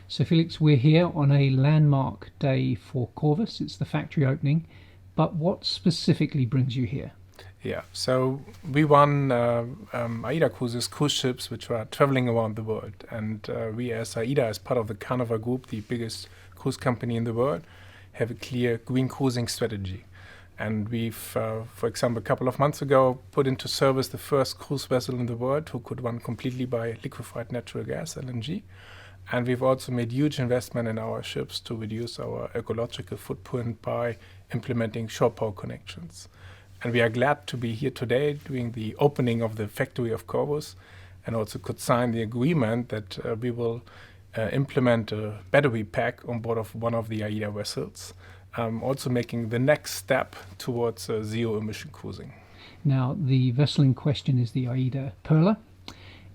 So Felix, we're here on a landmark day for Corvus. It's the factory opening. But what specifically brings you here? Yeah, so we won AIDA Cruises cruise ships which were traveling around the world. And we as AIDA, as part of the Carnival Group, the biggest cruise company in the world, have a clear green cruising strategy. And we've, for example, a couple of months ago, put into service the first cruise vessel in the world who could run completely by liquefied natural gas, LNG. And we've also made huge investment in our ships to reduce our ecological footprint by implementing shore power connections. And we are glad to be here today doing the opening of the factory of Corvus, and also could sign the agreement that we will implement a battery pack on board of one of the AIDA vessels, also making the next step towards zero emission cruising. Now, the vessel in question is the AIDA Perla.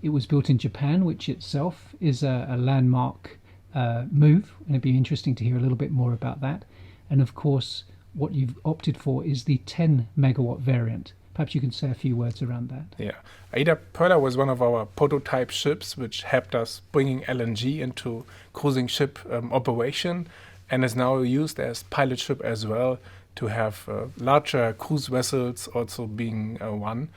It was built in Japan, which itself is a landmark move, and it'd be interesting to hear a little bit more about that. And of course, what you've opted for is the 10 megawatt variant. Perhaps you can say a few words around that. Yeah, AIDA Perla was one of our prototype ships which helped us bringing LNG into cruising ship operation, and is now used as pilot ship as well to have larger cruise vessels also being run,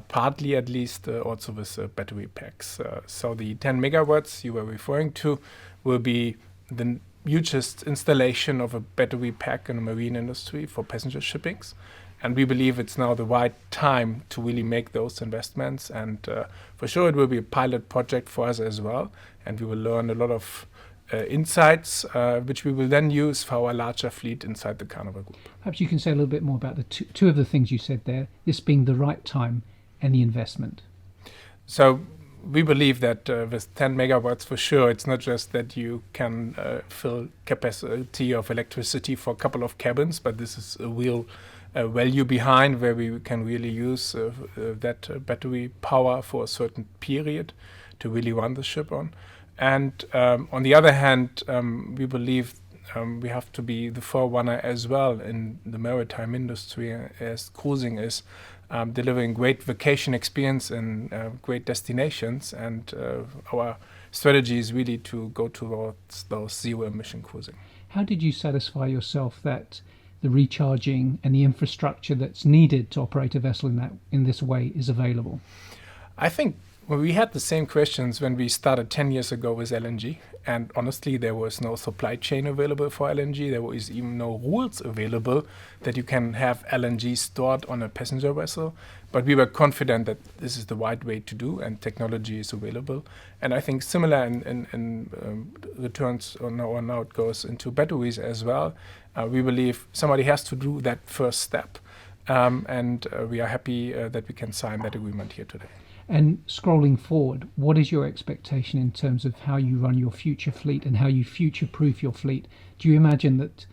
partly at least also with battery packs. So the 10 megawatts you were referring to will be the hugest installation of a battery pack in the marine industry for passenger shippings. And we believe it's now the right time to really make those investments. And for sure, it will be a pilot project for us as well. And we will learn a lot of insights, which we will then use for our larger fleet inside the Carnival Group. Perhaps you can say a little bit more about the two of the things you said there, this being the right time and the investment. So we believe that with 10 megawatts, for sure, it's not just that you can fill capacity of electricity for a couple of cabins, but this is a real value behind where we can really use that battery power for a certain period to really run the ship on. And on the other hand, we believe we have to be the forerunner as well in the maritime industry, as cruising is delivering great vacation experience and great destinations. And our strategy is really to go towards those zero emission cruising. How did you satisfy yourself that the recharging and the infrastructure that's needed to operate a vessel in this way is available? I think we had the same questions when we started 10 years ago with LNG. And honestly, there was no supply chain available for LNG. There was even no rules available that you can have LNG stored on a passenger vessel. But we were confident that this is the right way to do, and technology is available. And I think similar in returns, or now it goes into batteries as well. We believe somebody has to do that first step. And we are happy that we can sign that agreement here today. And scrolling forward, what is your expectation in terms of how you run your future fleet and how you future-proof your fleet? Do you imagine that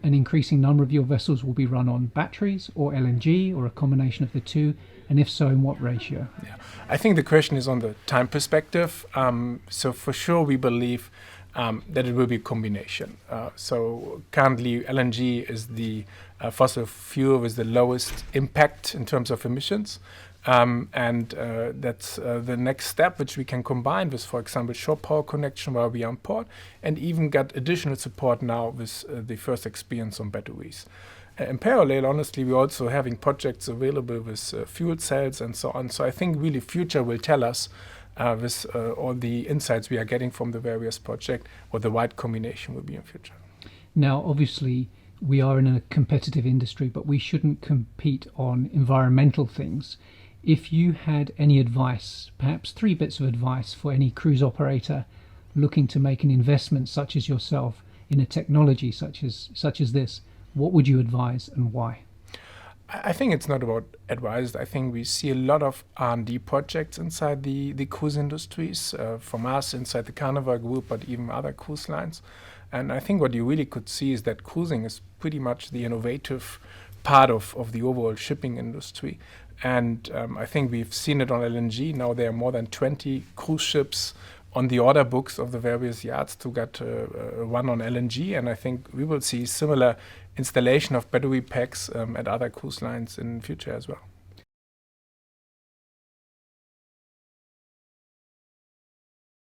an increasing number of your vessels will be run on batteries or LNG or a combination of the two? And if so, in what ratio? Yeah, I think the question is on the time perspective. So for sure, we believe that it will be a combination. So currently, LNG is the fossil fuel with the lowest impact in terms of emissions. And that's the next step, which we can combine with, for example, shore power connection while we are on port, and even got additional support now with the first experience on batteries. In parallel, honestly, we're also having projects available with fuel cells and so on. So I think really future will tell us with all the insights we are getting from the various projects what the right combination will be in future. Now, obviously, we are in a competitive industry, but we shouldn't compete on environmental things. If you had any advice, perhaps 3 bits of advice for any cruise operator looking to make an investment such as yourself in a technology such as this, what would you advise and why? I think it's not about advice. I think we see a lot of R&D projects inside the cruise industries, from us inside the Carnival Group, but even other cruise lines. And I think what you really could see is that cruising is pretty much the innovative part of the overall shipping industry. And I think we've seen it on LNG. Now there are more than 20 cruise ships on the order books of the various yards to get one on LNG. And I think we will see similar installation of battery packs at other cruise lines in the future as well.